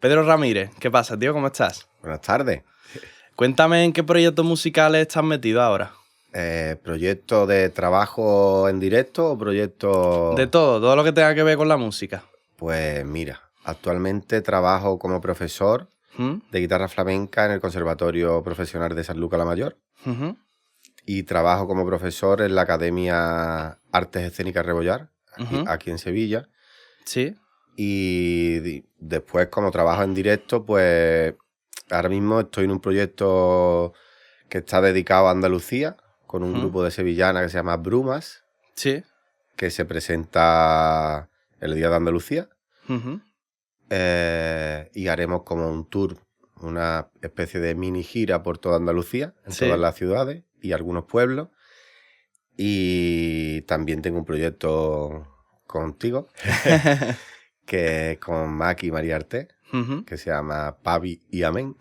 Pedro Ramírez, ¿qué pasa, tío? ¿Cómo estás? Buenas tardes. Cuéntame en qué proyectos musicales estás metido ahora. ¿Proyecto de trabajo en directo o proyecto...? De todo lo que tenga que ver con la música. Pues mira, actualmente trabajo como profesor de guitarra flamenca en el Conservatorio Profesional de Sanlúcar la Mayor y trabajo como profesor en la Academia Artes Escénicas Rebollar, aquí en Sevilla. Sí. Y después, como trabajo en directo, pues ahora mismo estoy en un proyecto que está dedicado a Andalucía, con un grupo de sevillanas que se llama Brumas, Sí. que se presenta el Día de Andalucía. Y haremos como un tour, una especie de mini gira por toda Andalucía, en todas las ciudades y algunos pueblos. Y también tengo un proyecto contigo, que es con Maki y María Arte, que se llama Pavi y Amén,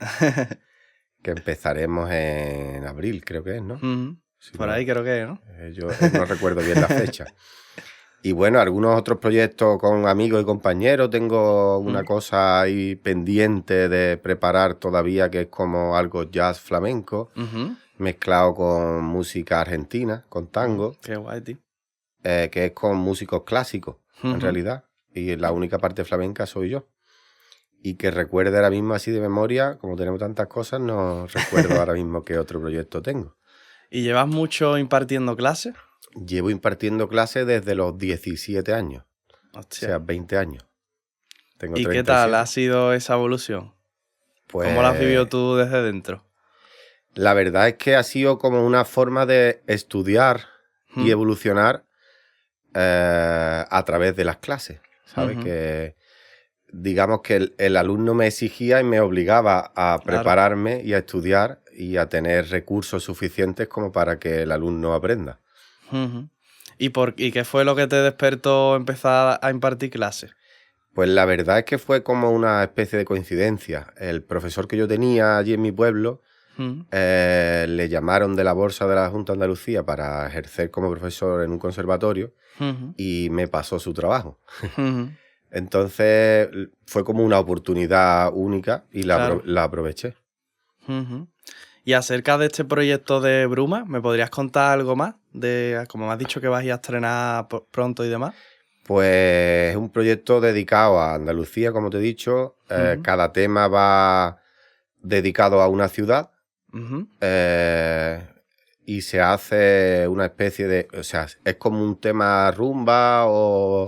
que empezaremos en abril, creo que es, ¿no? Si Por no, ahí creo que es, ¿no? Yo no recuerdo bien la fecha. Y bueno, algunos otros proyectos con amigos y compañeros. Tengo una cosa ahí pendiente de preparar todavía, que es como algo jazz flamenco, mezclado con música argentina, con tango. Qué guay, tío. Que es con músicos clásicos, en realidad. Y la única parte flamenca soy yo. Y que recuerde ahora mismo así de memoria, como tenemos tantas cosas, no recuerdo ahora mismo qué otro proyecto tengo. ¿Y llevas mucho impartiendo clases? Llevo impartiendo clases desde los 17 años. Hostia. O sea, 20 años. Tengo ¿Y 37. qué tal ha sido esa evolución? Pues, ¿Cómo la has vivido tú desde dentro? La verdad es que ha sido como una forma de estudiar y evolucionar a través de las clases, ¿sabes? Que digamos que el alumno me exigía y me obligaba a prepararme y a estudiar y a tener recursos suficientes como para que el alumno aprenda. ¿Y qué fue lo que te despertó empezar a impartir clases? Pues la verdad es que fue como una especie de coincidencia. El profesor que yo tenía allí en mi pueblo le llamaron de la bolsa de la Junta de Andalucía para ejercer como profesor en un conservatorio y me pasó su trabajo. Entonces fue como una oportunidad única y la aproveché. Y acerca de este proyecto de Bruma, ¿me podrías contar algo más? Como me has dicho que vas a ir a estrenar pronto y demás. Pues es un proyecto dedicado a Andalucía, como te he dicho. Cada tema va dedicado a una ciudad y se hace una especie de... O sea, es como un tema rumba o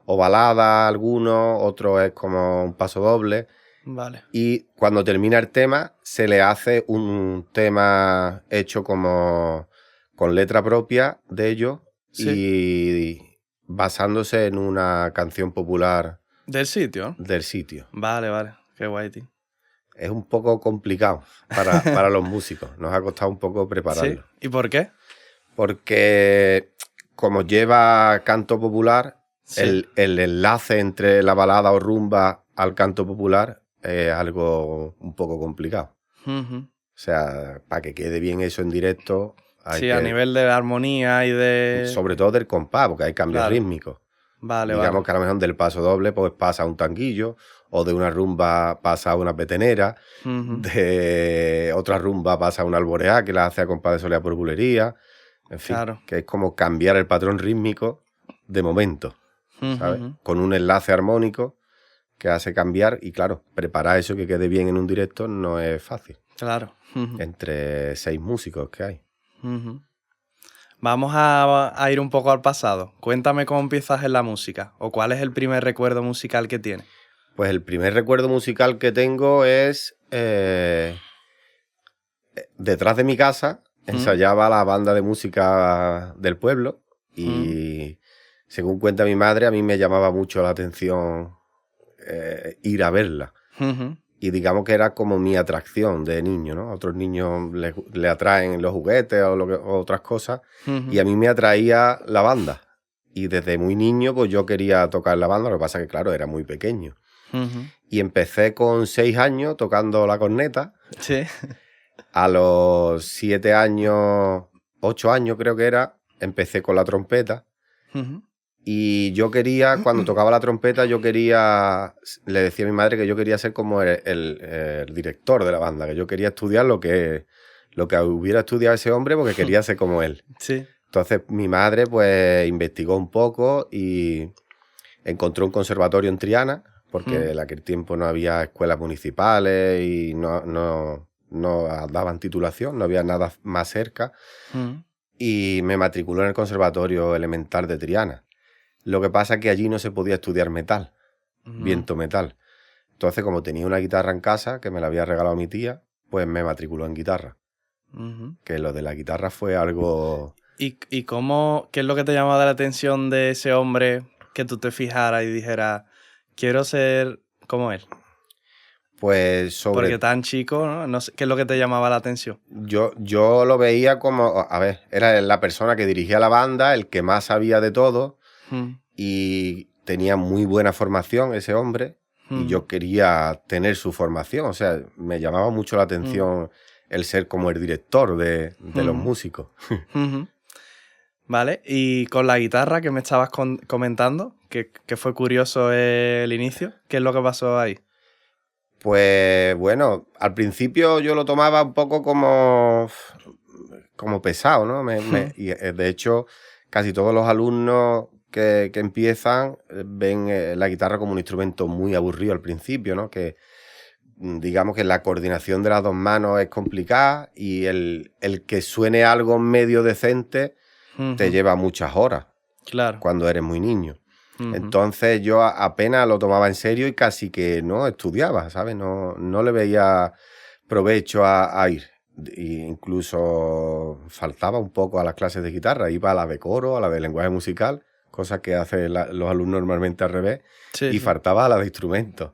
balada alguno, otro es como un paso doble. Vale. Y cuando termina el tema, se le hace un tema hecho como con letra propia de ellos y basándose en una canción popular del sitio. Vale, qué guay, tío. Es un poco complicado para los músicos. Nos ha costado un poco prepararlo. ¿Sí? ¿Y por qué? Porque como lleva canto popular, el enlace entre la balada o rumba al canto popular es algo un poco complicado. sea, para que quede bien eso en directo... Sí, a nivel de armonía y de... Sobre todo del compás, porque hay cambios rítmicos. Vale, Digamos que a lo mejor del paso doble pues pasa a un tanguillo, o de una rumba pasa a una petenera, de otra rumba pasa a una alboreá que la hace a compás de soleá por bulería. En fin, que es como cambiar el patrón rítmico de momento, ¿sabes? Con un enlace armónico que hace cambiar y claro, preparar eso que quede bien en un directo no es fácil. Claro. Entre 6 músicos que hay. Vamos a ir un poco al pasado. Cuéntame cómo empiezas en la música o cuál es el primer recuerdo musical que tienes. Pues el primer recuerdo musical que tengo es detrás de mi casa ensayaba la banda de música del pueblo y según cuenta mi madre a mí me llamaba mucho la atención ir a verla. Y digamos que era como mi atracción de niño, ¿no? A otros niños le atraen los juguetes o otras cosas. Y a mí me atraía la banda. Y desde muy niño, pues yo quería tocar la banda. Lo que pasa es que, claro, era muy pequeño. Y empecé con 6 años tocando la corneta. Sí. A los 7 años, 8 años creo que era, empecé con la trompeta. Y yo quería, cuando tocaba la trompeta, le decía a mi madre que yo quería ser como el director de la banda, que yo quería estudiar lo que hubiera estudiado ese hombre porque quería ser como él. Sí. Entonces mi madre pues investigó un poco y encontró un conservatorio en Triana, porque en aquel tiempo no había escuelas municipales y no daban titulación, no había nada más cerca. Y me matriculó en el Conservatorio Elemental de Triana. Lo que pasa es que allí no se podía estudiar metal, viento metal. Entonces, como tenía una guitarra en casa, que me la había regalado mi tía, pues me matriculó en guitarra. Que lo de la guitarra fue algo... ¿Y qué es lo que te llamaba la atención de ese hombre que tú te fijaras y dijeras, quiero ser como él? Pues Porque tan chico, ¿no? No sé, ¿qué es lo que te llamaba la atención? Yo lo veía como... A ver, era la persona que dirigía la banda, el que más sabía de todo... Y tenía muy buena formación ese hombre y yo quería tener su formación, o sea, me llamaba mucho la atención el ser como el director de los músicos. Vale, y con la guitarra que me estabas comentando, que fue curioso el inicio, ¿qué es lo que pasó ahí? Pues bueno, al principio yo lo tomaba un poco como pesado, ¿no? Y de hecho, casi todos los alumnos que empiezan ven la guitarra como un instrumento muy aburrido al principio, ¿no? Que digamos que la coordinación de las dos manos es complicada y el que suene algo medio decente te lleva muchas horas. Claro. Cuando eres muy niño. Entonces yo apenas lo tomaba en serio y casi que no estudiaba, ¿sabes? No le veía provecho a ir. Incluso faltaba un poco a las clases de guitarra, iba a la de coro, a la de lenguaje musical, cosas que hacen los alumnos normalmente al revés, y faltaba a la de instrumentos,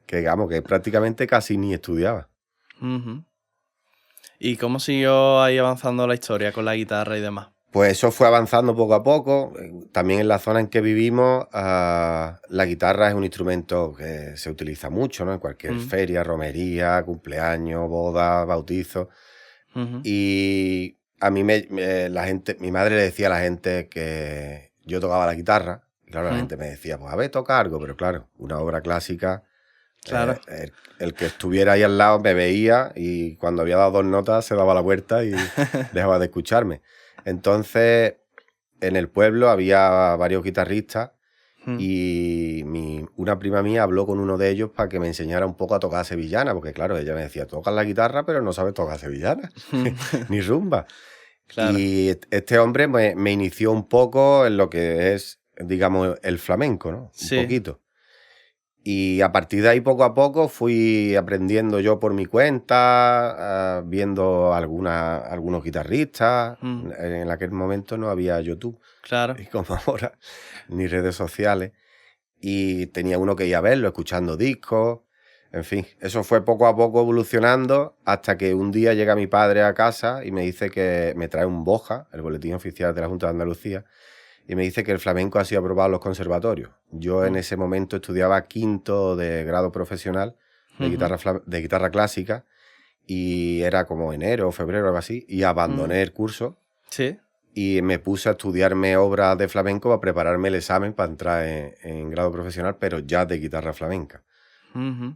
que digamos que prácticamente casi ni estudiaba. ¿Y cómo siguió ahí avanzando la historia con la guitarra y demás? Pues eso fue avanzando poco a poco. También en la zona en que vivimos, la guitarra es un instrumento que se utiliza mucho, ¿no? En cualquier feria, romería, cumpleaños, boda, bautizo. Y a mí mi madre le decía a la gente que yo tocaba la guitarra. Y claro, la gente me decía, pues a ver, toca algo. Pero claro, una obra clásica, claro. El que estuviera ahí al lado me veía y cuando había dado 2 notas se daba la vuelta y dejaba de escucharme. Entonces, en el pueblo había varios guitarristas y una prima mía habló con uno de ellos para que me enseñara un poco a tocar sevillana, porque claro, ella me decía, tocas la guitarra pero no sabes tocar sevillana, ni rumba. Claro. Y este hombre me inició un poco en lo que es, digamos, el flamenco, ¿no? Un poquito. Y a partir de ahí, poco a poco, fui aprendiendo yo por mi cuenta, viendo algunos guitarristas. En aquel momento no había YouTube, claro, como ahora, ni redes sociales. Y tenía uno que ir a verlo, escuchando discos. En fin, eso fue poco a poco evolucionando hasta que un día llega mi padre a casa y me dice que me trae un Boja, el boletín oficial de la Junta de Andalucía, y me dice que el flamenco ha sido aprobado en los conservatorios. Yo en ese momento estudiaba 5º de grado profesional de guitarra clásica y era como enero o febrero o algo así, y abandoné el curso Sí. y me puse a estudiarme obras de flamenco para prepararme el examen para entrar en grado profesional, pero ya de guitarra flamenca. Ujú.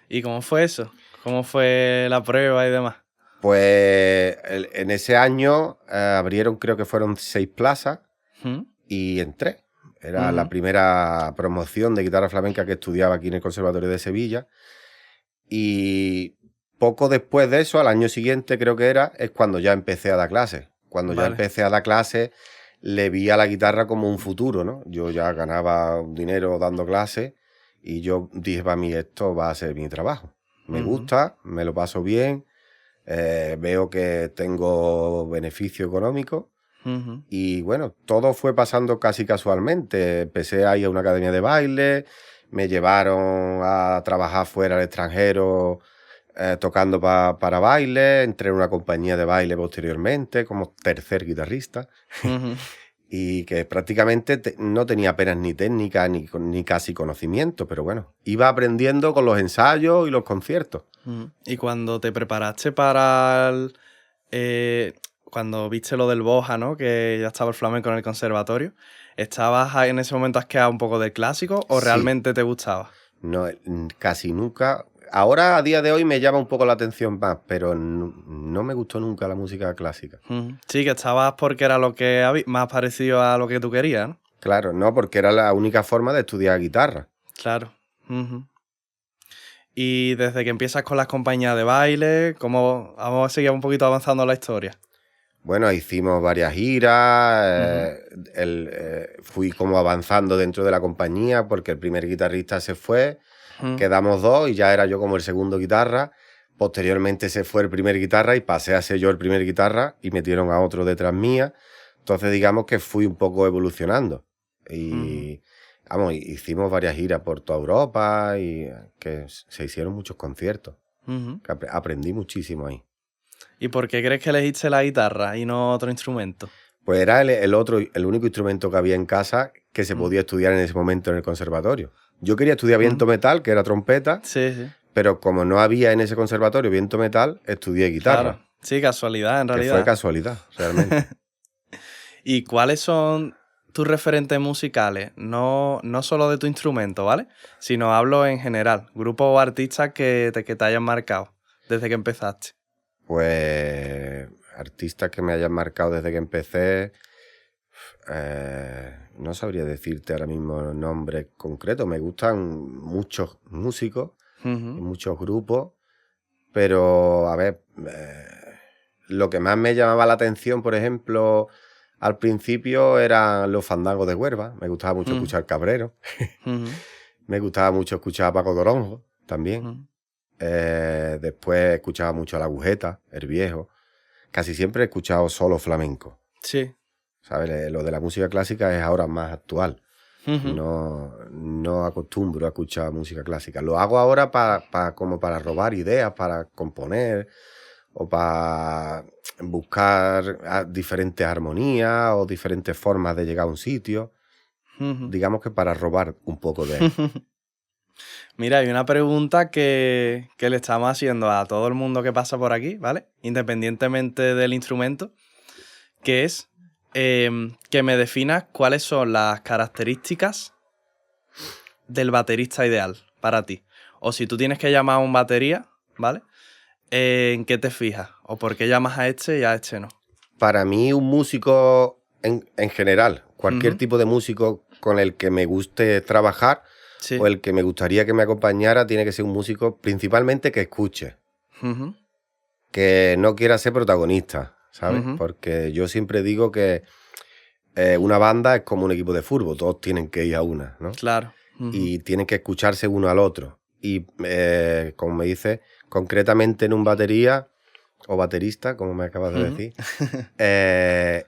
¿Y cómo fue eso? ¿Cómo fue la prueba y demás? Pues en ese año abrieron, creo que fueron 6 plazas Ujú. y entré. Era la Ujú. primera promoción de guitarra flamenca que estudiaba aquí en el Conservatorio de Sevilla. Y poco después de eso, al año siguiente creo que era, es cuando ya empecé a dar clases. Cuando ya Vale. empecé a dar clases, le vi a la guitarra como un futuro, ¿no? Yo ya ganaba un dinero dando clases y yo dije, para mí esto va a ser mi trabajo. Me Ujú. gusta, me lo paso bien, veo que tengo beneficio económico Ujú. y bueno, todo fue pasando casi casualmente. Empecé a ir a una academia de baile, me llevaron a trabajar fuera al extranjero tocando para baile, entré en una compañía de baile posteriormente como tercer guitarrista Ujú. y que prácticamente no tenía apenas ni técnica ni casi conocimiento, pero bueno, iba aprendiendo con los ensayos y los conciertos. Ujú. Y cuando te preparaste para cuando viste lo del Boja, ¿no? Que ya estaba el flamenco en el conservatorio, ¿estabas en ese momento asqueado un poco del clásico o Sí, realmente te gustaba? no, casi nunca. Ahora, a día de hoy, me llama un poco la atención más, pero no me gustó nunca la música clásica. Ujú. Sí, que estabas porque era lo que más parecido a lo que tú querías, ¿no? Claro, no, porque era la única forma de estudiar guitarra. Claro. Ujú. Y desde que empiezas con las compañías de baile, ¿cómo vamos a seguir un poquito avanzando la historia? Bueno, hicimos varias giras, Ujú. fui como avanzando dentro de la compañía porque el primer guitarrista se fue, Ujú. quedamos dos y ya era yo como el segundo guitarra. Posteriormente se fue el primer guitarra y pasé a ser yo el primer guitarra y metieron a otro detrás mía. Entonces digamos que fui un poco evolucionando Ujú. y vamos, hicimos varias giras por toda Europa y que se hicieron muchos conciertos, Ujú. que aprendí muchísimo ahí. ¿Y por qué crees que elegiste la guitarra y no otro instrumento? Pues era el único instrumento que había en casa que se Mm. podía estudiar en ese momento en el conservatorio. Yo quería estudiar Ujú. viento metal, que era trompeta, Sí, sí, pero como no había en ese conservatorio viento metal, estudié claro. guitarra, Sí, casualidad en que fue realidad. casualidad, realmente. ¿Y cuáles son tus referentes musicales? No, no solo de tu instrumento, ¿vale? Sino hablo en general, grupos o artistas que te hayan marcado desde que empezaste. Pues artistas que me hayan marcado desde que empecé, no sabría decirte ahora mismo nombres concretos. Me gustan muchos músicos y Ujú. muchos grupos, pero a ver, lo que más me llamaba la atención, por ejemplo, al principio eran los fandangos de Huelva. Me gustaba mucho Ujú. escuchar Cabrero. Ujú. Me gustaba mucho escuchar a Paco Doronjo también. Ujú. Después escuchaba mucho a La Agujeta, El Viejo. Casi siempre he escuchado solo flamenco. Sí. ¿Sabes? Lo de la música clásica es ahora más actual. Ujú. No acostumbro a escuchar música clásica. Lo hago ahora como para robar ideas, para componer o para buscar diferentes armonías o diferentes formas de llegar a un sitio. Ujú. Digamos que para robar un poco de él. Mira, hay una pregunta que le estamos haciendo a todo el mundo que pasa por aquí, ¿vale? Independientemente del instrumento, que es que me definas cuáles son las características del baterista ideal para ti. O si tú tienes que llamar a un batería, ¿vale? ¿En qué te fijas? ¿O por qué llamas a este y a este no? Para mí, un músico en general, cualquier Ujú. tipo de músico con el que me guste trabajar o Sí. el que me gustaría que me acompañara, tiene que ser un músico principalmente que escuche, Ujú. que no quiera ser protagonista, ¿sabes? Ujú. Porque yo siempre digo que una banda es como un equipo de fútbol, todos tienen que ir a una, ¿no? Claro. Ujú. Y tienen que escucharse uno al otro. Y como me dice, concretamente en un batería o baterista, como me acabas de Ujú. decir,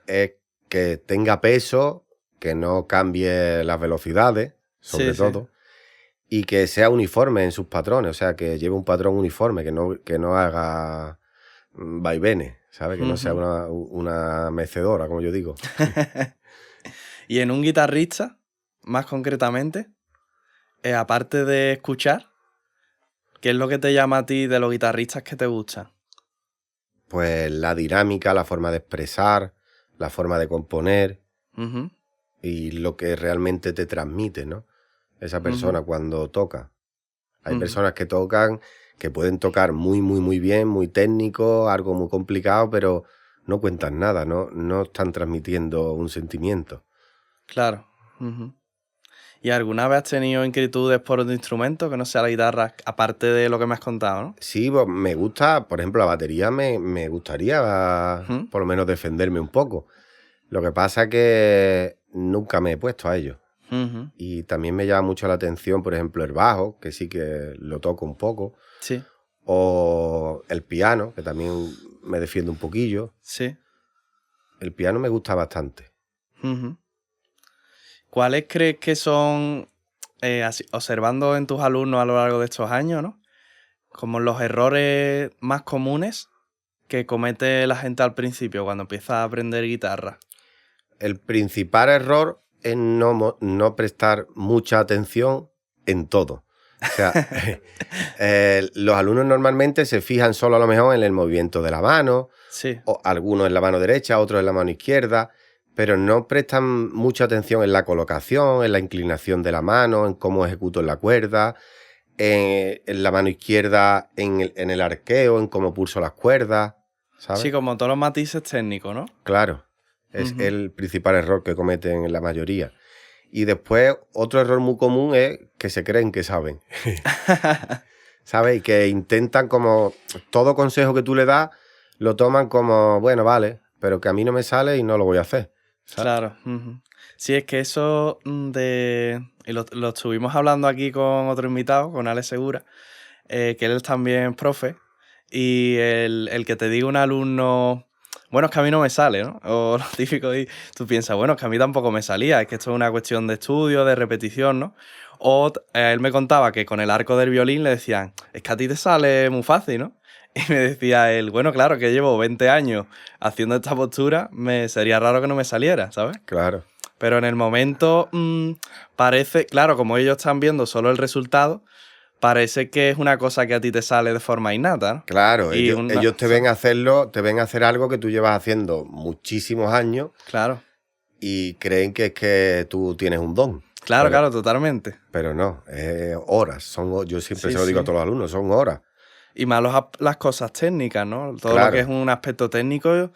es que tenga peso, que no cambie las velocidades, Sí, sobre sí. todo, y que sea uniforme en sus patrones, o sea, que lleve un patrón uniforme, que no haga vaivenes, ¿sabes? Que no sea Ujú. una mecedora, como yo digo. Y en un guitarrista, más concretamente, aparte de escuchar, ¿Qué es lo que te llama a ti de los guitarristas que te gustan? Pues la dinámica, la forma de expresar, la forma de componer y lo que realmente te transmite, ¿no? Esa persona cuando toca. Hay personas que tocan, que pueden tocar muy, muy, muy bien, muy técnico, algo muy complicado, pero no cuentan nada, no están transmitiendo un sentimiento. Claro. ¿Y alguna vez has tenido inquietudes por otro instrumento que no sea la guitarra, aparte de lo que me has contado, no? Sí, pues me gusta, por ejemplo, la batería me gustaría por lo menos defenderme un poco. Lo que pasa es que nunca me he puesto a ello. Y también me llama mucho la atención, por ejemplo, el bajo, que sí que lo toco un poco. Sí. O el piano, que también me defiende un poquillo. Sí. El piano me gusta bastante. ¿Cuáles crees que son, así, observando en tus alumnos a lo largo de estos años, ¿no? Como los errores más comunes que comete la gente al principio cuando empieza a aprender guitarra? El principal error es no prestar mucha atención en todo. O sea, los alumnos normalmente se fijan solo a lo mejor en el movimiento de la mano, sí. O algunos en la mano derecha, otros en la mano izquierda, pero no prestan mucha atención en la colocación, en la inclinación de la mano, en cómo ejecuto la cuerda, en la mano izquierda, en el arqueo, en cómo pulso las cuerdas, ¿sabes? Sí, como todos los matices técnicos, ¿no? Claro, es el principal error que cometen la mayoría. Y después, otro error muy común es que se creen que saben. ¿Sabes? Y que intentan como todo consejo que tú le das, lo toman como, bueno, vale, pero que a mí no me sale y no lo voy a hacer. ¿Sabes? Claro. Sí, es que eso y lo estuvimos hablando aquí con otro invitado, con Alex Segura, que él es también profe, y el que te diga un alumno, bueno, es que a mí no me sale, ¿no? O lo típico, y tú piensas, bueno, es que a mí tampoco me salía, es que esto es una cuestión de estudio, de repetición, ¿no? O él me contaba que con el arco del violín le decían, es que a ti te sale muy fácil, ¿no? Y me decía él, bueno, claro, que llevo 20 años haciendo esta postura, sería raro que no me saliera, ¿sabes? Claro. Pero en el momento parece, claro, como ellos están viendo solo el resultado, parece que es una cosa que a ti te sale de forma innata, ¿no? Claro, ellos te ven hacerlo, te ven hacer algo que tú llevas haciendo muchísimos años. Claro. Y creen que es que tú tienes un don. Claro, claro, totalmente. Pero no, horas. Yo siempre se lo digo a todos los alumnos, son horas. Y más las cosas técnicas, ¿no? Todo Claro. lo que es un aspecto técnico,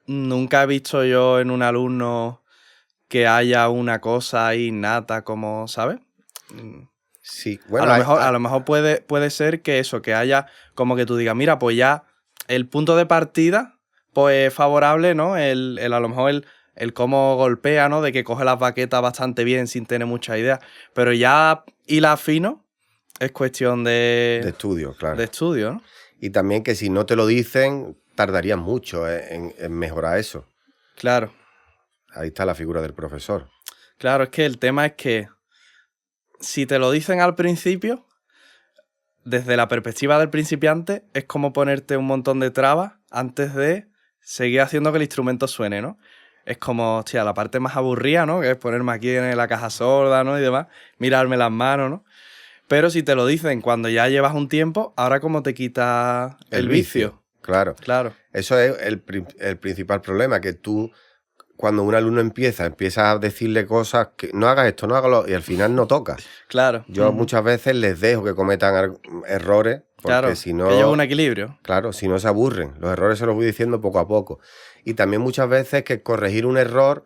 nunca he visto yo en un alumno que haya una cosa innata como, ¿sabes? Sí, bueno, a lo mejor puede ser que eso, que haya como que tú digas, mira, pues ya el punto de partida, pues es favorable, ¿no? A lo mejor el cómo golpea, ¿no? De que coge las baquetas bastante bien sin tener mucha idea. Pero ya hila fino es cuestión de estudio, claro. De estudio, ¿no? Y también que si no te lo dicen, tardarían mucho en mejorar eso. Claro. Ahí está la figura del profesor. Claro, es que el tema es que si te lo dicen al principio, desde la perspectiva del principiante, es como ponerte un montón de trabas antes de seguir haciendo que el instrumento suene, ¿no? Es como, hostia, la parte más aburrida, ¿no? Que es ponerme aquí en la caja sorda, ¿no? Y demás, mirarme las manos, ¿no? Pero si te lo dicen cuando ya llevas un tiempo, ahora como te quita el vicio. Claro. Claro. Eso es el principal problema, que tú, cuando un alumno empieza a decirle cosas que no hagas esto, no hagas lo, y al final no toca. Claro. Yo muchas veces les dejo que cometan errores, porque claro, si no... que lleva un equilibrio. Claro, si no se aburren. Los errores se los voy diciendo poco a poco. Y también muchas veces que corregir un error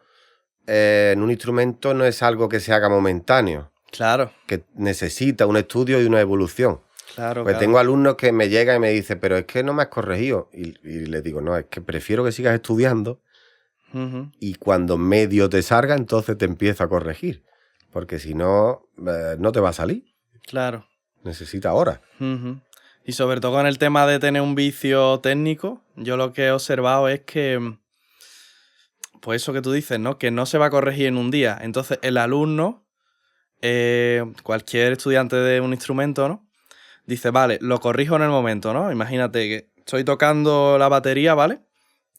en un instrumento no es algo que se haga momentáneo. Claro. Que necesita un estudio y una evolución. Claro, pues tengo alumnos que me llegan y me dicen, pero es que no me has corregido. Y les digo, no, es que prefiero que sigas estudiando y cuando medio te salga, entonces te empiezo a corregir. Porque si no, no te va a salir. Claro. Necesita horas. Y sobre todo con el tema de tener un vicio técnico, yo lo que he observado es que, pues eso que tú dices, ¿no? Que no se va a corregir en un día. Entonces el alumno, cualquier estudiante de un instrumento, ¿no? Dice, vale, lo corrijo en el momento, ¿no? Imagínate que estoy tocando la batería, ¿vale?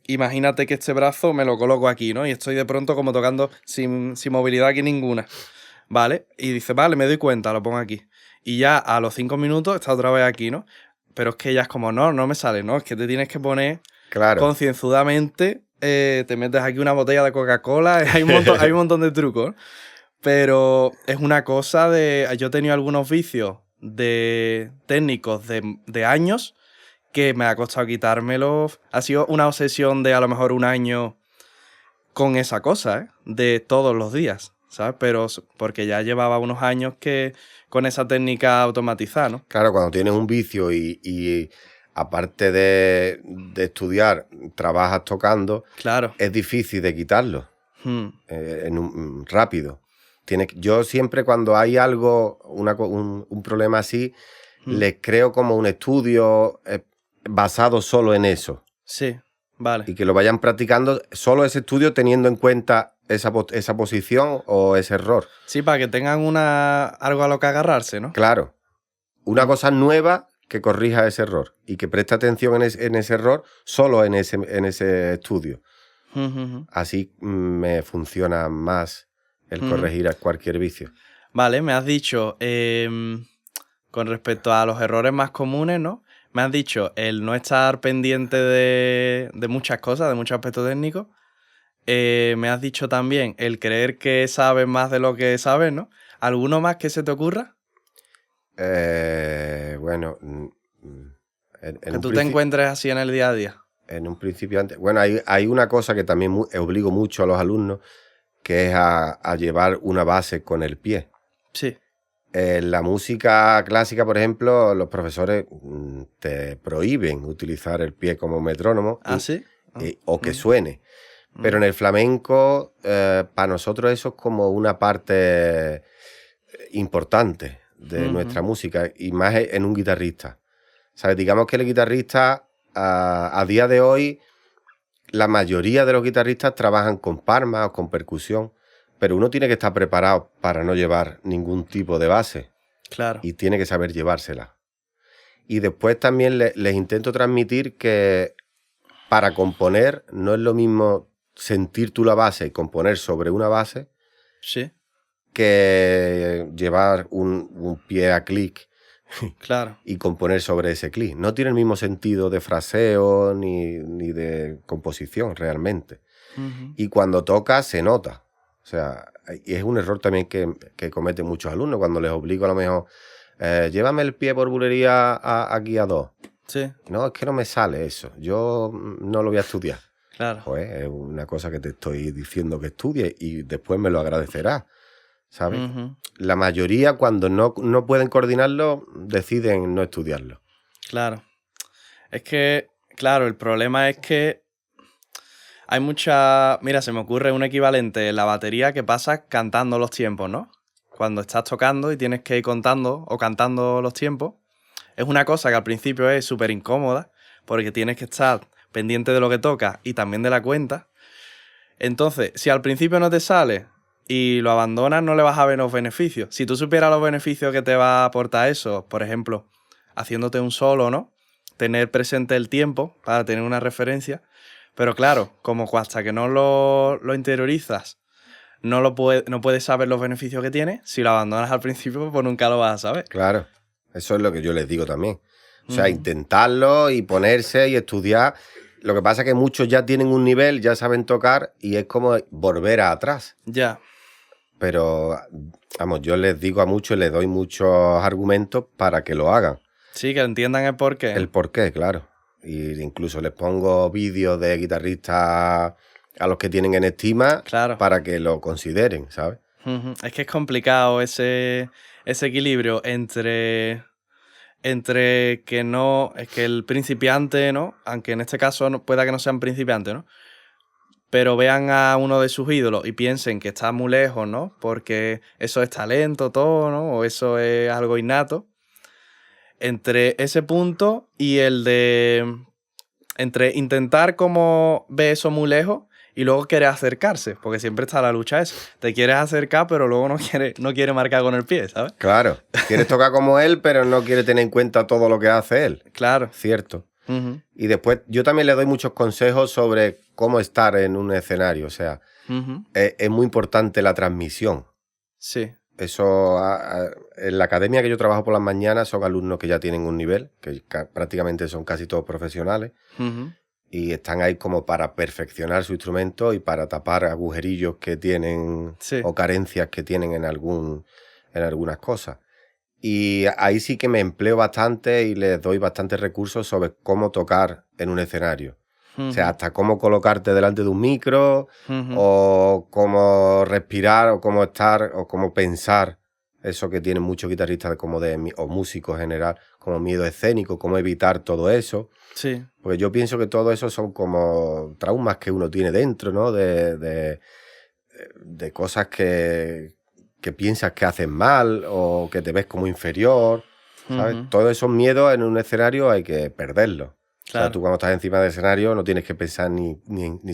Imagínate que este brazo me lo coloco aquí, ¿no? Y estoy de pronto como tocando sin movilidad aquí ninguna, ¿vale? Y dice, vale, me doy cuenta, lo pongo aquí. y ya a los 5 minutos está otra vez aquí, ¿no? Pero es que ya es como, no me sale, ¿no? Es que te tienes que poner concienzudamente, te metes aquí una botella de Coca-Cola, hay un montón de trucos, ¿no? Pero es una cosa de... Yo he tenido algunos vicios de técnicos de años que me ha costado quitármelos. Ha sido una obsesión de a lo mejor un año con esa cosa, ¿eh? De todos los días, ¿sabes? Pero porque ya llevaba unos años que con esa técnica automatizada, ¿no? Claro, cuando tienes un vicio y aparte de estudiar, trabajas tocando, claro, es difícil de quitarlo rápido. Yo siempre cuando hay algo, un problema así, les creo como un estudio basado solo en eso. Sí, vale. Y que lo vayan practicando solo ese estudio teniendo en cuenta esa posición o ese error. Sí, para que tengan algo a lo que agarrarse, ¿no? Claro. Una cosa nueva que corrija ese error y que preste atención en ese error solo en ese estudio. Así me funciona más el corregir a cualquier vicio. Vale, me has dicho, con respecto a los errores más comunes, ¿no? Me has dicho el no estar pendiente de muchas cosas, de muchos aspectos técnicos. Me has dicho también el creer que sabes más de lo que sabes, ¿no? ¿Alguno más que se te ocurra? Bueno... que tú te encuentres así en el día a día. En un principio antes... Bueno, hay una cosa que también obligo mucho a los alumnos, que es a llevar una base con el pie. Sí. En la música clásica, por ejemplo, los profesores te prohíben utilizar el pie como metrónomo. ¿Ah, sí? O que suene. Pero en el flamenco, para nosotros eso es como una parte importante de nuestra música, y más en un guitarrista. ¿Sabes? Digamos que el guitarrista, a día de hoy, la mayoría de los guitarristas trabajan con palmas o con percusión, pero uno tiene que estar preparado para no llevar ningún tipo de base. Claro. Y tiene que saber llevársela. Y después también les intento transmitir que para componer no es lo mismo sentir tú la base y componer sobre una base, sí, que llevar un pie a clic claro, y componer sobre ese clic. No tiene el mismo sentido de fraseo ni de composición realmente. Y cuando toca se nota. O sea, y es un error también que cometen muchos alumnos cuando les obligo a lo mejor, llévame el pie por bulería aquí a 2. Sí. No, es que no me sale eso. Yo no lo voy a estudiar. Claro. Pues es una cosa que te estoy diciendo que estudies y después me lo agradecerás, ¿sabes? La mayoría, cuando no pueden coordinarlo, deciden no estudiarlo. Claro. Es que, claro, el problema es que hay mucha... Mira, se me ocurre un equivalente en la batería que pasa cantando los tiempos, ¿no? Cuando estás tocando y tienes que ir contando o cantando los tiempos, es una cosa que al principio es súper incómoda porque tienes que estar pendiente de lo que tocas y también de la cuenta. Entonces, si al principio no te sale y lo abandonas, no le vas a ver los beneficios. Si tú supieras los beneficios que te va a aportar eso, por ejemplo, haciéndote un solo, ¿no? Tener presente el tiempo para tener una referencia. Pero claro, como hasta que no lo interiorizas, no puedes saber los beneficios que tiene. Si lo abandonas al principio, pues nunca lo vas a saber. Claro, eso es lo que yo les digo también. O sea, intentarlo y ponerse y estudiar. Lo que pasa es que muchos ya tienen un nivel, ya saben tocar y es como volver atrás. Ya. Pero, vamos, yo les digo a muchos, les doy muchos argumentos para que lo hagan. Sí, que entiendan el porqué. El porqué, claro. Y incluso les pongo vídeos de guitarristas a los que tienen en estima, claro, para que lo consideren, ¿sabes? Es que es complicado ese equilibrio entre que no... Es que el principiante, ¿no? Aunque en este caso pueda que no sean principiantes, ¿no? Pero vean a uno de sus ídolos y piensen que está muy lejos, ¿no? Porque eso es talento, todo, ¿no? O eso es algo innato. Entre ese punto y el de... Entre intentar como ver eso muy lejos y luego querer acercarse, porque siempre está la lucha esa. Te quieres acercar, pero luego no quiere marcar con el pie, ¿sabes? Claro, quieres tocar como él, pero no quiere tener en cuenta todo lo que hace él. Claro. Cierto. Y después yo también le doy muchos consejos sobre cómo estar en un escenario. O sea, es muy importante la transmisión. Sí. Eso, en la academia que yo trabajo por las mañanas son alumnos que ya tienen un nivel, que prácticamente son casi todos profesionales, y están ahí como para perfeccionar su instrumento y para tapar agujerillos que tienen o carencias que tienen en algunas cosas. Y ahí sí que me empleo bastante y les doy bastantes recursos sobre cómo tocar en un escenario. O sea, hasta cómo colocarte delante de un micro, o cómo respirar, o cómo estar, o cómo pensar. Eso que tienen muchos guitarristas o músicos en general, como miedo escénico, cómo evitar todo eso. Sí. Porque yo pienso que todo eso son como traumas que uno tiene dentro, ¿no? De cosas que piensas que haces mal o que te ves como inferior, ¿sabes? Todos esos miedos en un escenario hay que perderlos. Claro. O sea, tú cuando estás encima del escenario no tienes que pensar ni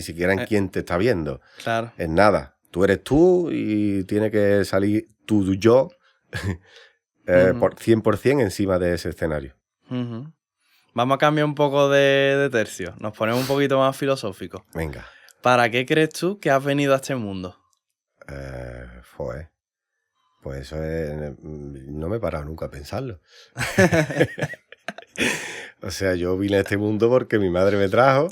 siquiera en quién te está viendo. Claro. En nada. Tú eres tú y tiene que salir tu yo por 100% encima de ese escenario. Vamos a cambiar un poco de tercio. Nos ponemos un poquito más filosóficos. Venga. ¿Para qué crees tú que has venido a este mundo? Pues eso no me he parado nunca a pensarlo. O sea, yo vine a este mundo porque mi madre me trajo,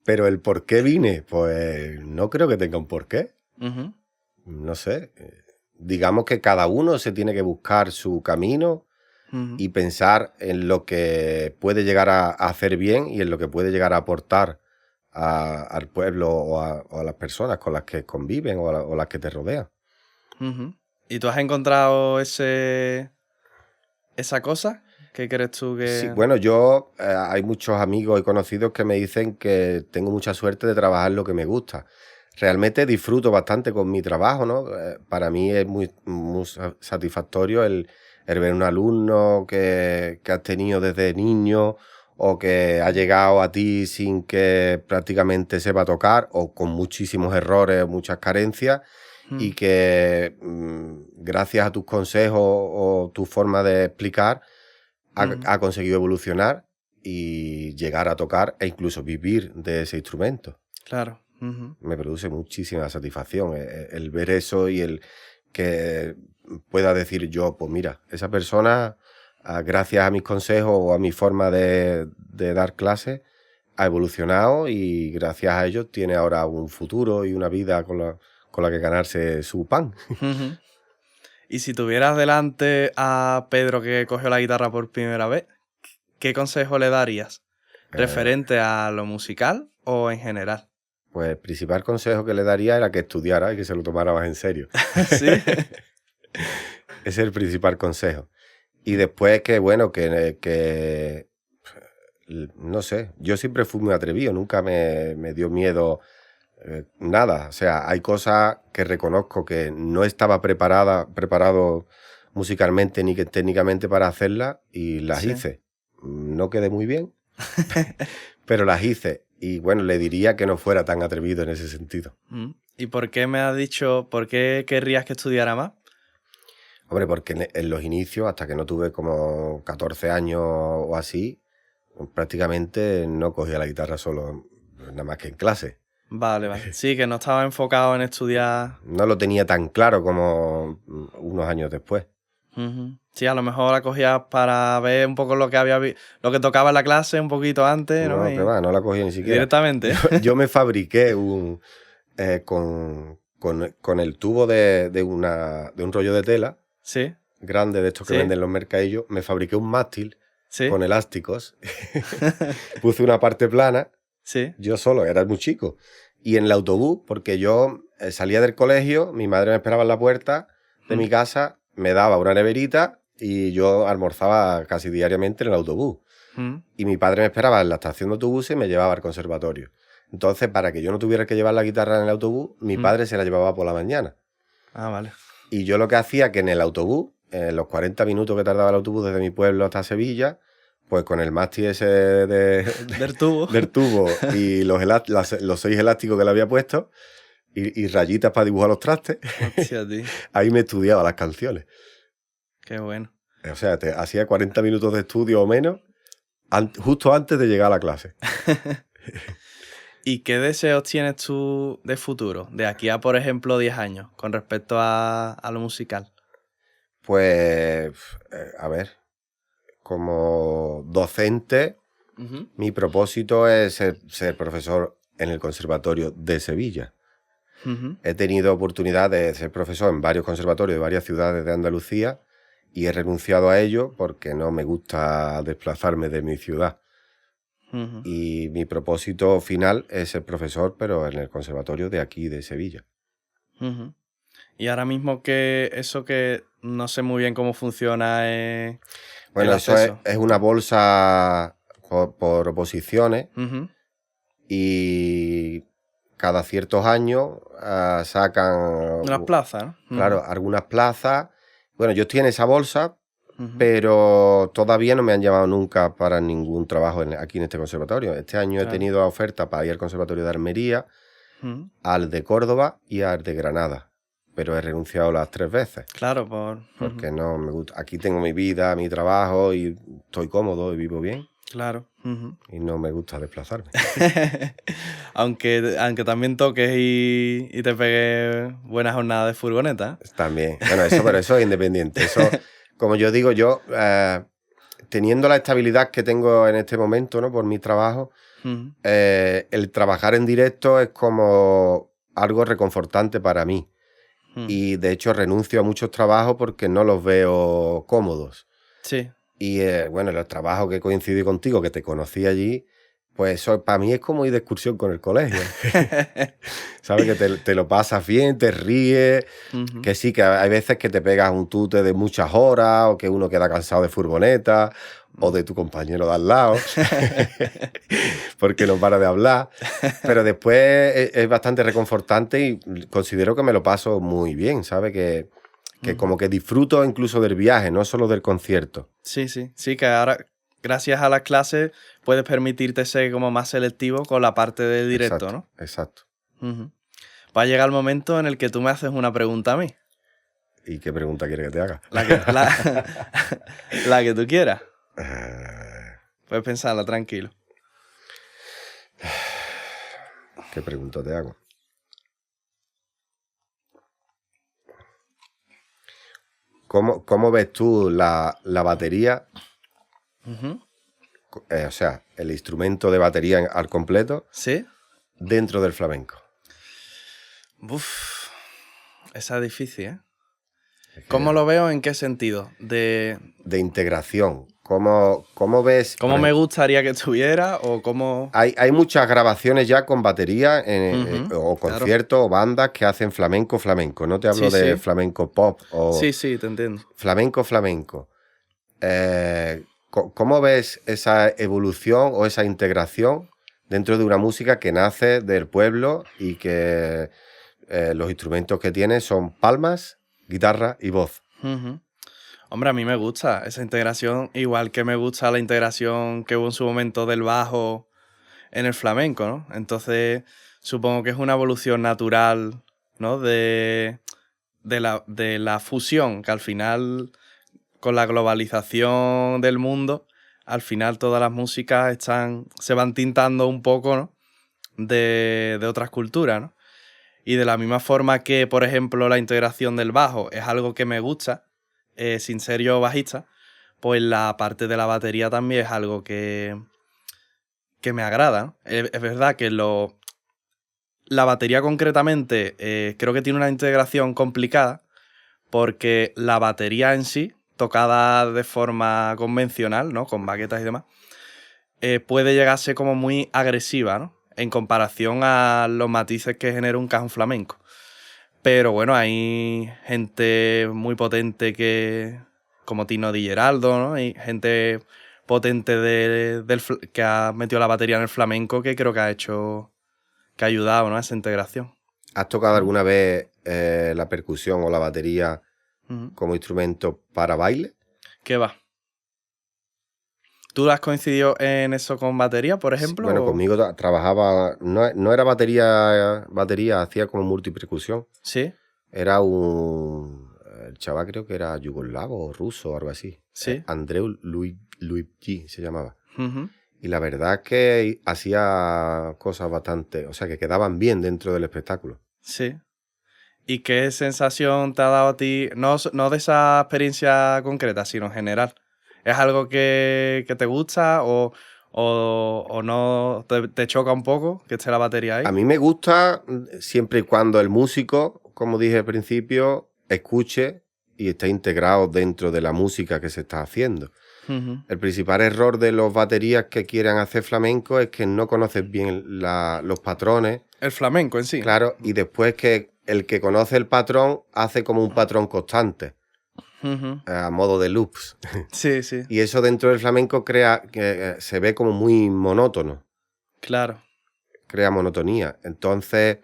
pero el por qué vine, pues no creo que tenga un porqué. No sé. Digamos que cada uno se tiene que buscar su camino y pensar en lo que puede llegar a hacer bien y en lo que puede llegar a aportar al pueblo o a las personas con las que conviven o las que te rodean. ¿Y tú has encontrado esa cosa? ¿Qué crees tú que...? Sí, bueno, yo hay muchos amigos y conocidos que me dicen que tengo mucha suerte de trabajar lo que me gusta. Realmente disfruto bastante con mi trabajo, ¿no? Para mí es muy, muy satisfactorio el ver un alumno que has tenido desde niño o que ha llegado a ti sin que prácticamente sepa tocar o con muchísimos errores, muchas carencias, y que gracias a tus consejos o tu forma de explicar ha conseguido evolucionar y llegar a tocar e incluso vivir de ese instrumento. Claro. Me produce muchísima satisfacción el ver eso y el que pueda decir yo, pues mira, esa persona, gracias a mis consejos o a mi forma de dar clases, ha evolucionado y gracias a ello tiene ahora un futuro y una vida con la que ganarse su pan. Y si tuvieras delante a Pedro que cogió la guitarra por primera vez, ¿qué consejo le darías? ¿Referente a lo musical o en general? Pues el principal consejo que le daría era que estudiara y que se lo tomara más en serio. ¿Sí? Ese es el principal consejo. Y después que no sé, yo siempre fui muy atrevido, nunca me dio miedo nada. O sea, hay cosas que reconozco que no estaba preparado musicalmente ni que técnicamente para hacerlas y las hice. No quedé muy bien, pero las hice. Y bueno, le diría que no fuera tan atrevido en ese sentido. ¿Y por qué querrías que estudiara más? Hombre, porque en los inicios, hasta que no tuve como 14 años o así, prácticamente no cogía la guitarra solo, nada más que en clase. Vale. Sí, que no estaba enfocado en estudiar. No lo tenía tan claro como unos años después. Sí, a lo mejor la cogías para ver un poco lo que tocaba en la clase un poquito antes, ¿no? No, que va, no la cogí ni siquiera. Directamente. Yo me fabriqué con el tubo de un rollo de tela grande de estos que venden en los mercadillos. Me fabriqué un mástil con elásticos. Puse una parte plana. Yo solo, era muy chico. Y en el autobús, porque yo salía del colegio, mi madre me esperaba en la puerta de mi casa, me daba una neverita y yo almorzaba casi diariamente en el autobús. Y mi padre me esperaba en la estación de autobuses y me llevaba al conservatorio. Entonces, para que yo no tuviera que llevar la guitarra en el autobús, mi padre se la llevaba por la mañana. Ah, vale. Y yo lo que hacía que en el autobús, en los 40 minutos que tardaba el autobús desde mi pueblo hasta Sevilla, pues con el mástil ese del tubo y los 6 elásticos que le había puesto y rayitas para dibujar los trastes. Hostia, tío. Ahí me estudiaba las canciones. Qué bueno. O sea, hacía 40 minutos de estudio o menos justo antes de llegar a la clase. ¿Y qué deseos tienes tú de futuro? De aquí a, por ejemplo, 10 años, con respecto a lo musical. Pues, a ver, como docente, mi propósito es ser profesor en el Conservatorio de Sevilla. He tenido oportunidad de ser profesor en varios conservatorios de varias ciudades de Andalucía y he renunciado a ello porque no me gusta desplazarme de mi ciudad. Y mi propósito final es ser profesor, pero en el conservatorio de aquí, de Sevilla. Y ahora mismo que no sé muy bien cómo funciona bueno, el eso acceso. es una bolsa por oposiciones y cada ciertos años sacan... Unas plazas, ¿no? Claro, algunas plazas. Bueno, yo estoy en esa bolsa, pero todavía no me han llamado nunca para ningún trabajo aquí en este conservatorio. Este año he tenido oferta para ir al Conservatorio de Almería, al de Córdoba y al de Granada, pero he renunciado las 3 veces. Claro, porque no me gusta. Aquí tengo mi vida, mi trabajo y estoy cómodo y vivo bien. Claro. Y no me gusta desplazarme. aunque también toques y te pegues buena jornada de furgoneta. También. Bueno, pero eso es independiente. Eso, como yo digo, yo teniendo la estabilidad que tengo en este momento, ¿no? Por mi trabajo, el trabajar en directo es como algo reconfortante para mí. Y de hecho renuncio a muchos trabajos porque no los veo cómodos. Sí. Y bueno, los trabajos que coincidí contigo, que te conocí allí, pues eso para mí es como ir de excursión con el colegio. ¿Sabes? Que te lo pasas bien, te ríes, que sí, que hay veces que te pegas un tute de muchas horas o que uno queda cansado de furgoneta o de tu compañero de al lado porque no para de hablar. Pero después es bastante reconfortante y considero que me lo paso muy bien, ¿sabes? Que como que disfruto incluso del viaje, no solo del concierto. Sí, sí. Sí, que ahora, gracias a las clases, puedes permitirte ser como más selectivo con la parte del directo, exacto, ¿no? Exacto. Va a llegar el momento en el que tú me haces una pregunta a mí. ¿Y qué pregunta quieres que te haga? La que tú quieras. Puedes pensarla, tranquilo. ¿Qué pregunta te hago? ¿Cómo ves tú la batería? O sea, el instrumento de batería al completo. ¿Sí? Dentro del flamenco. Uf, esa es difícil, ¿eh? ¿Cómo lo veo? ¿En qué sentido? De integración. ¿Cómo ves? ¿Cómo me gustaría que estuviera o cómo...? Hay muchas grabaciones ya con batería o conciertos, claro, o bandas que hacen flamenco. No te hablo de flamenco pop o... Sí, te entiendo. Flamenco. ¿Cómo ves esa evolución o esa integración dentro de una música que nace del pueblo y que los instrumentos que tiene son palmas, guitarra y voz? Hombre, a mí me gusta esa integración, igual que me gusta la integración que hubo en su momento del bajo en el flamenco, ¿no? Entonces, supongo que es una evolución natural, ¿no? De la fusión, que al final, con la globalización del mundo, al final todas las músicas se van tintando un poco, ¿no? de otras culturas, ¿no? Y de la misma forma que, por ejemplo, la integración del bajo es algo que me gusta, sin ser yo bajista, pues la parte de la batería también es algo que me agrada, ¿no? Es verdad que la batería concretamente creo que tiene una integración complicada porque la batería en sí, tocada de forma convencional, ¿no? Con baquetas y demás, puede llegar a ser como muy agresiva, ¿no? En comparación a los matices que genera un cajón flamenco. Pero bueno, hay gente muy potente como Tino Di Geraldo, ¿no? Hay gente potente que ha metido la batería en el flamenco que creo que ha ayudado, ¿no? A esa integración. ¿Has tocado alguna vez la percusión o la batería como instrumento para baile? ¿Qué va? ¿Tú has coincidido en eso con batería, por ejemplo? Sí, bueno, conmigo trabajaba, no era batería, hacía como multipercusión. ¿Sí? Era el chaval creo que era yugoslavo o ruso o algo así. ¿Sí? Andreu Luigi se llamaba. Y la verdad es que hacía cosas bastante, o sea, que quedaban bien dentro del espectáculo. Sí. ¿Y qué sensación te ha dado a ti? No de esa experiencia concreta, sino en general. ¿Es algo que te gusta o no te choca un poco que esté la batería ahí? A mí me gusta siempre y cuando el músico, como dije al principio, escuche y esté integrado dentro de la música que se está haciendo. Ujú. El principal error de los baterías que quieran hacer flamenco es que no conoces bien los patrones, El flamenco en sí. claro, y después que el que conoce el patrón hace como un patrón constante, Ujú. a modo de loops. Sí, sí, Y eso dentro del flamenco crea que se ve como muy monótono, claro. crea monotonía. Entonces,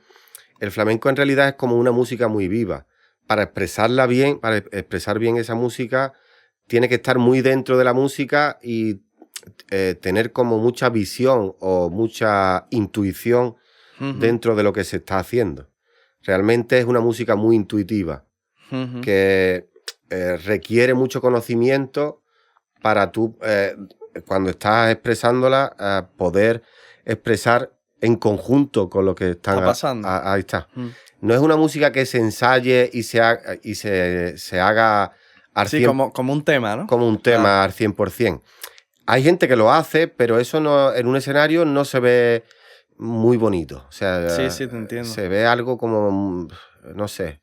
el flamenco en realidad es como una música muy viva. Para expresarla bien, para expresar bien esa música, tiene que estar muy dentro de la música y tener como mucha visión o mucha intuición Ujú. dentro de lo que se está haciendo. Realmente es una música muy intuitiva, Ujú. que requiere mucho conocimiento para tú, cuando estás expresándola, poder expresar en conjunto con lo que están... Está pasando. ahí está. Mm. No es una música que se ensaye y se haga al Sí, 100 como un tema, ¿no? como un Claro. tema al 100%. Hay gente que lo hace, pero eso no, en un escenario no se ve muy bonito. O sea, Sí, sí, te entiendo. se ve algo como, no sé,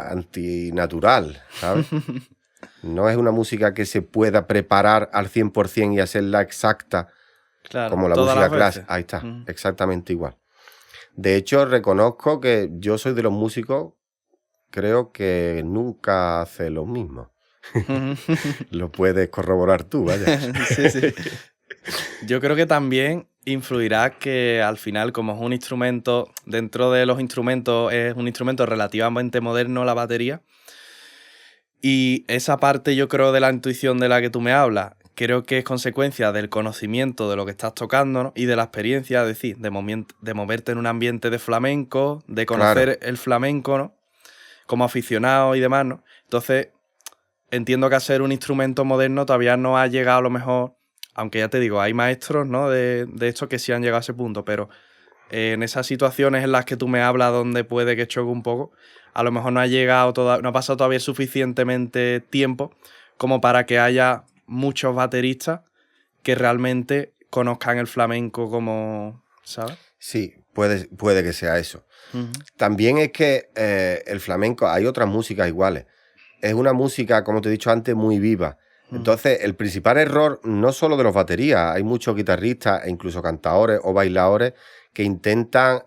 antinatural, ¿sabes? No es una música que se pueda preparar al 100% y hacerla exacta Claro, como la todas música las veces. clásica. Ahí está, Ujú. exactamente igual. De hecho, reconozco que yo soy de los músicos, creo que nunca hace lo mismo. Ujú. Lo puedes corroborar tú, vaya. Sí, sí. Yo creo que también influirá que al final, como es un instrumento, dentro de los instrumentos es un instrumento relativamente moderno la batería, y esa parte yo creo de la intuición de la que tú me hablas, creo que es consecuencia del conocimiento de lo que estás tocando, ¿no? Y de la experiencia, es decir, de moverte en un ambiente de flamenco, de Claro, conocer el flamenco, ¿no? Como aficionado y demás, ¿no? Entonces, entiendo que a ser un instrumento moderno todavía no ha llegado a lo mejor, aunque ya te digo, hay maestros, ¿no? De estos que sí han llegado a ese punto, pero en esas situaciones en las que tú me hablas donde puede que choque un poco, a lo mejor no ha llegado no ha pasado todavía suficientemente tiempo como para que haya muchos bateristas que realmente conozcan el flamenco como, ¿sabes? sí, puede que sea eso. Ujú. También es que el flamenco, hay otras músicas iguales. Es una música, como te he dicho antes, muy viva. Entonces, el principal error, no solo de los baterías, hay muchos guitarristas e incluso cantadores o bailadores que intentan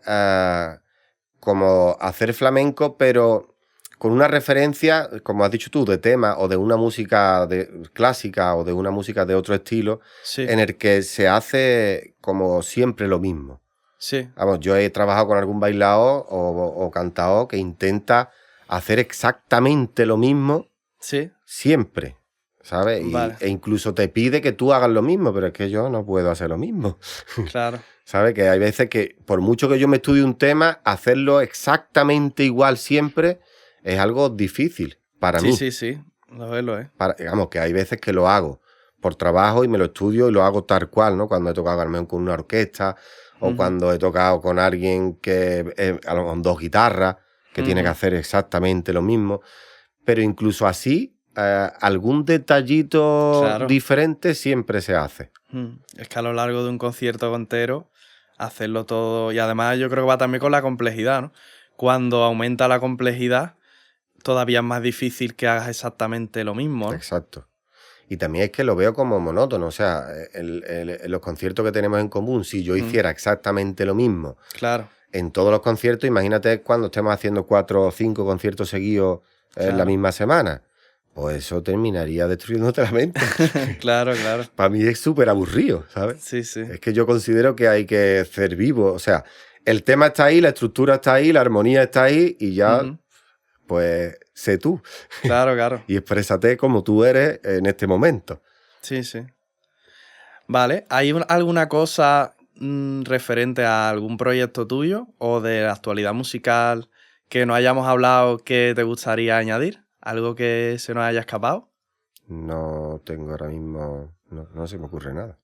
como hacer flamenco, pero con una referencia, como has dicho tú, de tema o de una música clásica o de una música de otro estilo, Sí, en el que se hace como siempre lo mismo. sí, Vamos, yo he trabajado con algún bailador o cantador que intenta hacer exactamente lo mismo sí, siempre, ¿sabes? vale, E incluso te pide que tú hagas lo mismo, pero es que yo no puedo hacer lo mismo. claro. ¿Sabes? Que hay veces que, por mucho que yo me estudie un tema, hacerlo exactamente igual siempre es algo difícil para Sí, mí. sí, sí, lo es. Digamos que hay veces que lo hago por trabajo y me lo estudio y lo hago tal cual, ¿no? Cuando he tocado a lo mejor con una orquesta o Ujú, cuando he tocado con alguien que a lo mejor con dos guitarras, que tiene que ujú. hacer exactamente lo mismo. Pero incluso así, algún detallito Claro. diferente siempre se hace. Es que a lo largo de un concierto entero, hacerlo todo. Y además, yo creo que va también con la complejidad, ¿no? Cuando aumenta la complejidad, todavía es más difícil que hagas exactamente lo mismo, ¿no? Exacto. Y también es que lo veo como monótono. O sea, en los conciertos que tenemos en común, si yo Mm, hiciera exactamente lo mismo claro, en todos los conciertos, imagínate cuando estemos haciendo 4 o 5 conciertos seguidos en la claro. misma semana. Pues eso terminaría destruyéndote la mente. Claro, claro. Para mí es súper aburrido, ¿sabes? Sí, sí. Es que yo considero que hay que ser vivo. O sea, el tema está ahí, la estructura está ahí, la armonía está ahí y ya, Ujú. pues, sé tú. Claro, claro. Y exprésate como tú eres en este momento. Sí, sí. Vale, ¿hay alguna cosa referente a algún proyecto tuyo o de la actualidad musical que no hayamos hablado que te gustaría añadir? ¿Algo que se nos haya escapado? No tengo ahora mismo, no se me ocurre nada.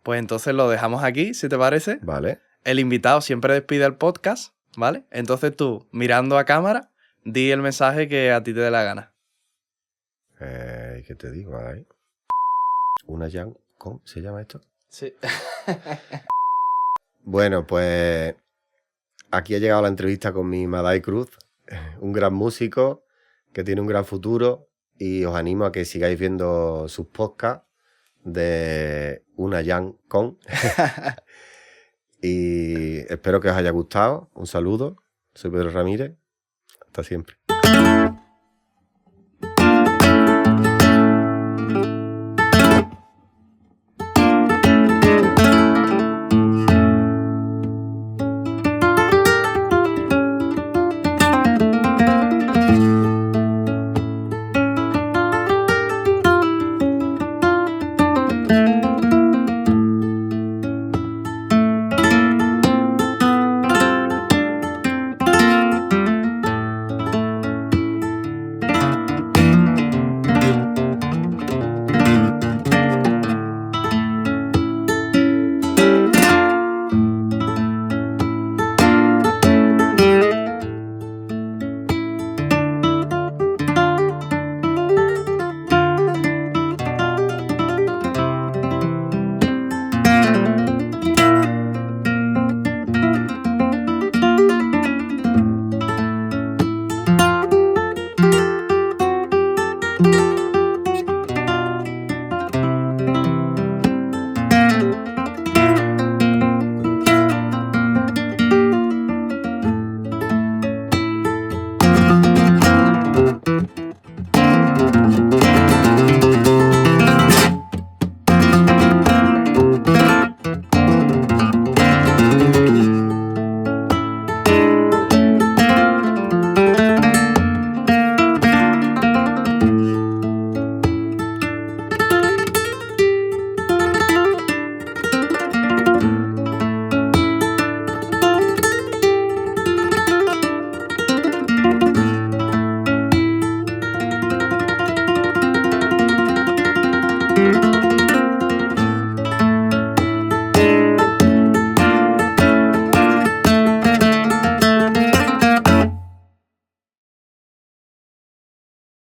Pues entonces lo dejamos aquí, si te parece. Vale. El invitado siempre despide el podcast, ¿vale? Entonces tú, mirando a cámara, di el mensaje que a ti te dé la gana. ¿Qué te digo? Ahí. Una Jan con, ¿se llama esto? Sí. Bueno, pues aquí ha llegado la entrevista con mi Madai Cruz, un gran músico que tiene un gran futuro y os animo a que sigáis viendo sus podcasts de Una Jan con. Y espero que os haya gustado. Un saludo. Soy Pedro Ramírez. Hasta siempre.